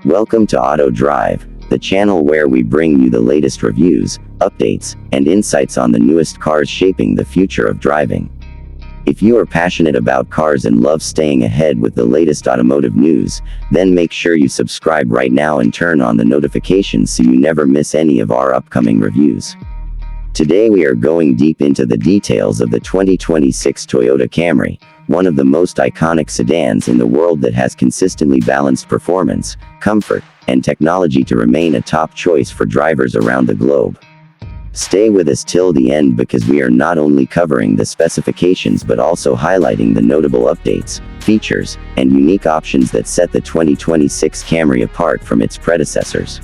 Welcome to Auto Drive, the channel where we bring you the latest reviews, updates, and insights on the newest cars shaping the future of driving. If you are passionate about cars and love staying ahead with the latest automotive news, then make sure you subscribe right now and turn on the notifications so you never miss any of our upcoming reviews. Today we are going deep into the details of the 2026 Toyota Camry, one of the most iconic sedans in the world that has consistently balanced performance, comfort, and technology to remain a top choice for drivers around the globe. Stay with us till the end because we are not only covering the specifications but also highlighting the notable updates, features, and unique options that set the 2026 Camry apart from its predecessors.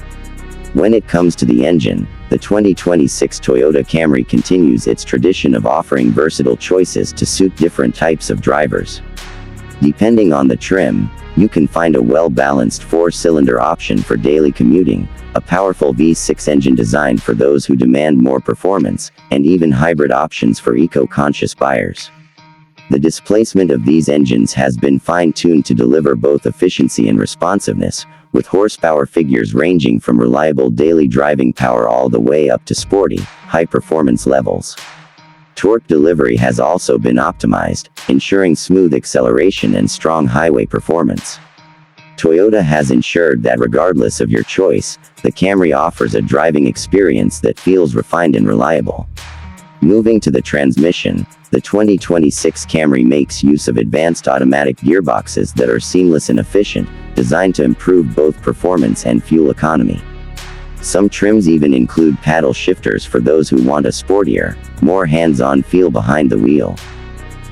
When it comes to the engine, the 2026 Toyota Camry continues its tradition of offering versatile choices to suit different types of drivers. Depending on the trim, you can find a well-balanced 4-cylinder option for daily commuting, a powerful V6 engine designed for those who demand more performance, and even hybrid options for eco-conscious buyers. The displacement of these engines has been fine-tuned to deliver both efficiency and responsiveness, with horsepower figures ranging from reliable daily driving power all the way up to sporty, high-performance levels. Torque delivery has also been optimized, ensuring smooth acceleration and strong highway performance. Toyota has ensured that regardless of your choice, the Camry offers a driving experience that feels refined and reliable. Moving to the transmission, the 2026 Camry makes use of advanced automatic gearboxes that are seamless and efficient, designed to improve both performance and fuel economy. Some trims even include paddle shifters for those who want a sportier, more hands-on feel behind the wheel.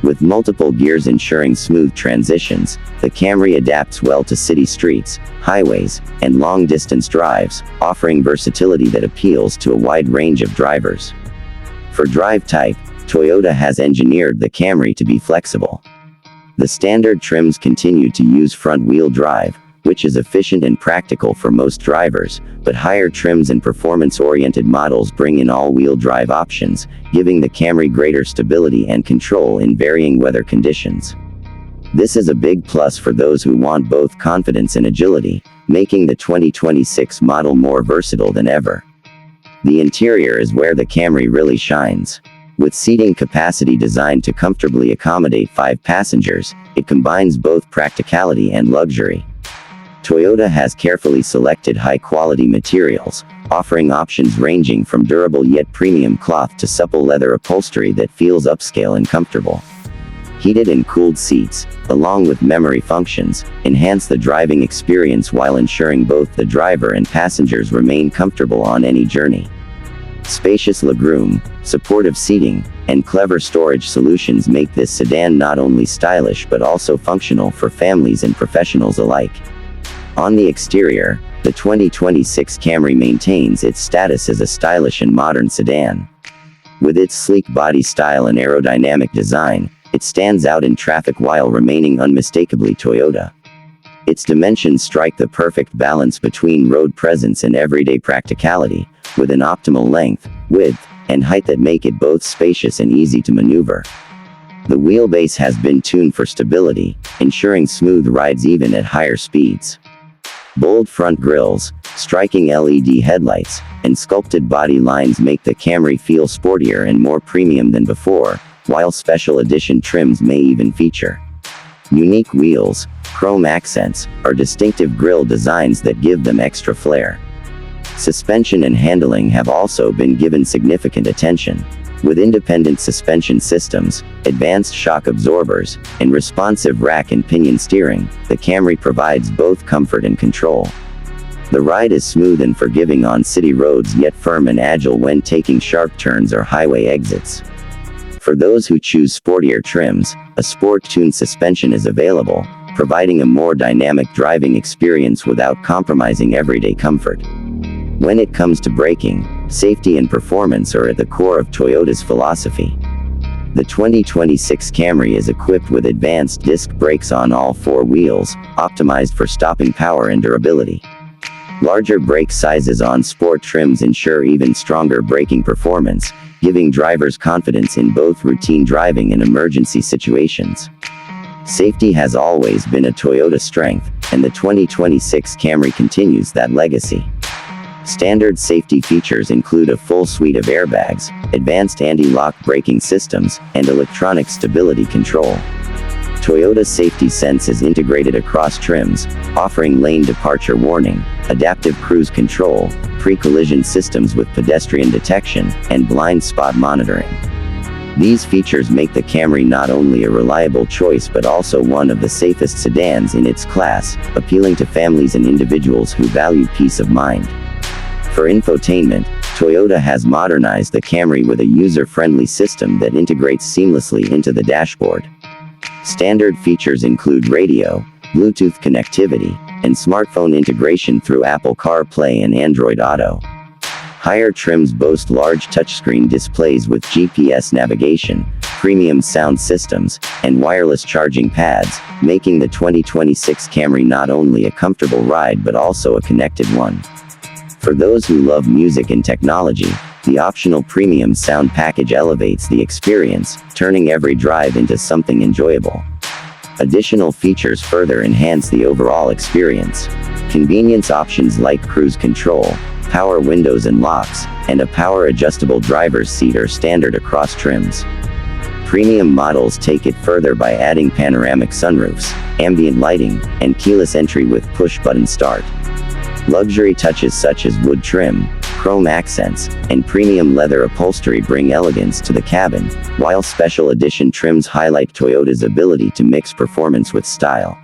With multiple gears ensuring smooth transitions, the Camry adapts well to city streets, highways, and long-distance drives, offering versatility that appeals to a wide range of drivers. For drive type, Toyota has engineered the Camry to be flexible. The standard trims continue to use front-wheel drive, which is efficient and practical for most drivers, but higher trims and performance-oriented models bring in all-wheel drive options, giving the Camry greater stability and control in varying weather conditions. This is a big plus for those who want both confidence and agility, making the 2026 model more versatile than ever. The interior is where the Camry really shines. With seating capacity designed to comfortably accommodate 5 passengers, it combines both practicality and luxury. Toyota has carefully selected high-quality materials, offering options ranging from durable yet premium cloth to supple leather upholstery that feels upscale and comfortable. Heated and cooled seats, along with memory functions, enhance the driving experience while ensuring both the driver and passengers remain comfortable on any journey. Spacious legroom, supportive seating, and clever storage solutions make this sedan not only stylish but also functional for families and professionals alike. On the exterior, the 2026 Camry maintains its status as a stylish and modern sedan. With its sleek body style and aerodynamic design, it stands out in traffic while remaining unmistakably Toyota. Its dimensions strike the perfect balance between road presence and everyday practicality, with an optimal length, width, and height that make it both spacious and easy to maneuver. The wheelbase has been tuned for stability, ensuring smooth rides even at higher speeds. Bold front grills, striking LED headlights, and sculpted body lines make the Camry feel sportier and more premium than before, while special edition trims may even feature unique wheels, chrome accents, or distinctive grille designs that give them extra flair. Suspension and handling have also been given significant attention. With independent suspension systems, advanced shock absorbers, and responsive rack and pinion steering, the Camry provides both comfort and control. The ride is smooth and forgiving on city roads yet firm and agile when taking sharp turns or highway exits. For those who choose sportier trims, a sport-tuned suspension is available, providing a more dynamic driving experience without compromising everyday comfort. When it comes to braking, safety and performance are at the core of Toyota's philosophy. The 2026 Camry is equipped with advanced disc brakes on all 4 wheels, optimized for stopping power and durability. Larger brake sizes on sport trims ensure even stronger braking performance, giving drivers confidence in both routine driving and emergency situations. Safety has always been a Toyota strength, and the 2026 Camry continues that legacy. Standard safety features include a full suite of airbags, advanced anti-lock braking systems, and electronic stability control. Toyota Safety Sense is integrated across trims, offering lane departure warning, adaptive cruise control, pre-collision systems with pedestrian detection, and blind spot monitoring. These features make the Camry not only a reliable choice but also one of the safest sedans in its class, appealing to families and individuals who value peace of mind. For infotainment, Toyota has modernized the Camry with a user-friendly system that integrates seamlessly into the dashboard. Standard features include radio, Bluetooth connectivity, and smartphone integration through Apple CarPlay and Android Auto. Higher trims boast large touchscreen displays with GPS navigation, premium sound systems, and wireless charging pads, making the 2026 Camry not only a comfortable ride but also a connected one. For those who love music and technology, the optional premium sound package elevates the experience, turning every drive into something enjoyable. Additional features further enhance the overall experience. Convenience options like cruise control, power windows and locks, and a power-adjustable driver's seat are standard across trims. Premium models take it further by adding panoramic sunroofs, ambient lighting, and keyless entry with push-button start. Luxury touches such as wood trim, chrome accents, and premium leather upholstery bring elegance to the cabin, while special edition trims highlight Toyota's ability to mix performance with style.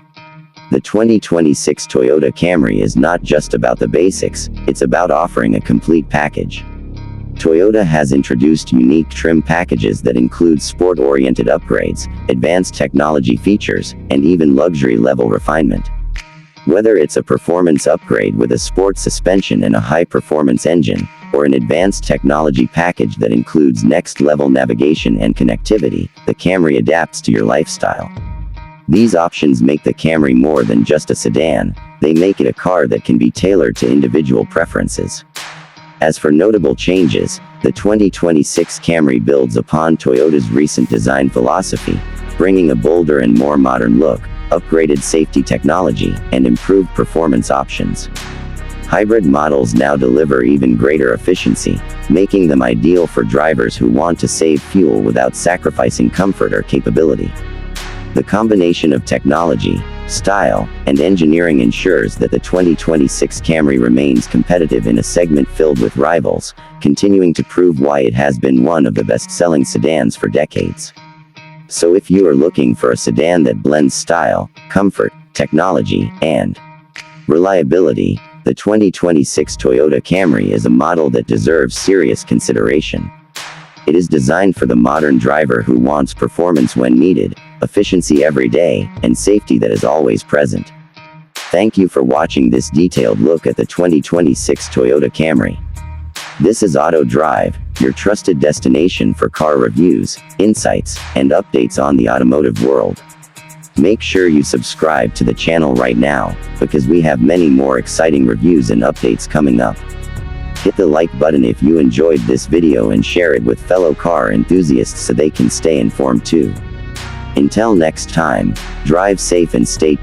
The 2026 Toyota Camry is not just about the basics, it's about offering a complete package. Toyota has introduced unique trim packages that include sport-oriented upgrades, advanced technology features, and even luxury-level refinement. Whether it's a performance upgrade with a sport suspension and a high-performance engine, or an advanced technology package that includes next-level navigation and connectivity, the Camry adapts to your lifestyle. These options make the Camry more than just a sedan, they make it a car that can be tailored to individual preferences. As for notable changes, the 2026 Camry builds upon Toyota's recent design philosophy, bringing a bolder and more modern look, upgraded safety technology, and improved performance options. Hybrid models now deliver even greater efficiency, making them ideal for drivers who want to save fuel without sacrificing comfort or capability. The combination of technology, style, and engineering ensures that the 2026 Camry remains competitive in a segment filled with rivals, continuing to prove why it has been one of the best-selling sedans for decades. So if you are looking for a sedan that blends style, comfort, technology, and reliability, the 2026 Toyota Camry is a model that deserves serious consideration. It is designed for the modern driver who wants performance when needed, efficiency every day, and safety that is always present. Thank you for watching this detailed look at the 2026 Toyota Camry. This is Auto Drive, your trusted destination for car reviews, insights, and updates on the automotive world. Make sure you subscribe to the channel right now, because we have many more exciting reviews and updates coming up. Hit the like button if you enjoyed this video and share it with fellow car enthusiasts so they can stay informed too. Until next time, drive safe and stay